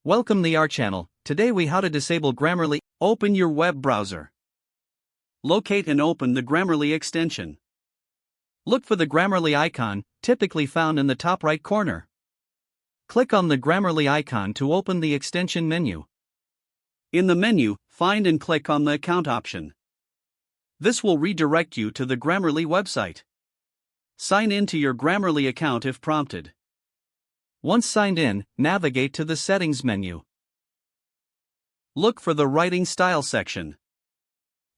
Welcome to our channel. Today we how to disable Grammarly. Open your web browser. Locate and open the Grammarly extension. Look for the Grammarly icon, typically found in the top right corner. Click on the Grammarly icon to open the extension menu. In the menu, find and click on the account option. This will redirect you to the Grammarly website. Sign in to your Grammarly account if prompted. Once signed in, navigate to the Settings menu. Look for the Writing Style section.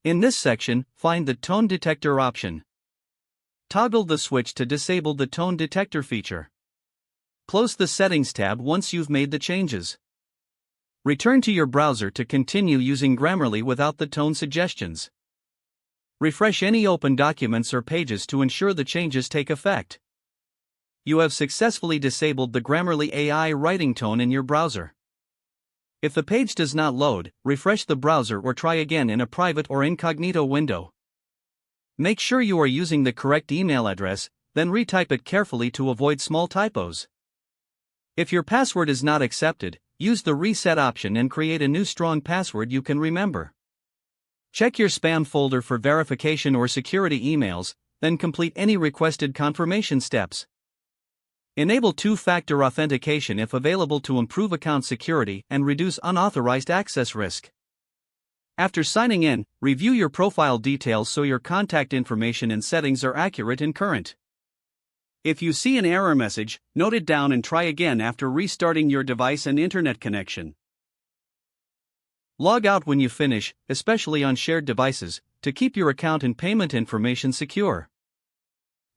In this section, find the Tone Detector option. Toggle the switch to disable the tone detector feature. Close the Settings tab once you've made the changes. Return to your browser to continue using Grammarly without the tone suggestions. Refresh any open documents or pages to ensure the changes take effect. You have successfully disabled the Grammarly AI writing tone in your browser. If the page does not load, refresh the browser or try again in a private or incognito window. Make sure you are using the correct email address, then retype it carefully to avoid small typos. If your password is not accepted, use the reset option and create a new strong password you can remember. Check your spam folder for verification or security emails, then complete any requested confirmation steps. Enable two-factor authentication if available to improve account security and reduce unauthorized access risk. After signing in, review your profile details so your contact information and settings are accurate and current. If you see an error message, note it down and try again after restarting your device and internet connection. Log out when you finish, especially on shared devices, to keep your account and payment information secure.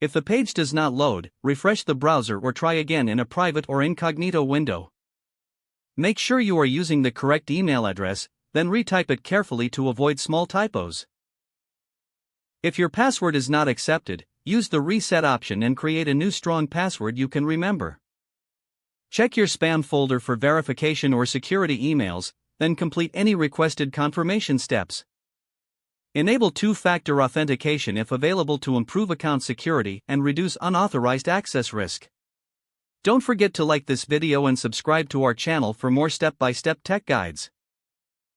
If the page does not load, refresh the browser or try again in a private or incognito window. Make sure you are using the correct email address, then retype it carefully to avoid small typos. If your password is not accepted, use the reset option and create a new strong password you can remember. Check your spam folder for verification or security emails, then complete any requested confirmation steps. Enable two-factor authentication if available to improve account security and reduce unauthorized access risk. Don't forget to like this video and subscribe to our channel for more step-by-step tech guides.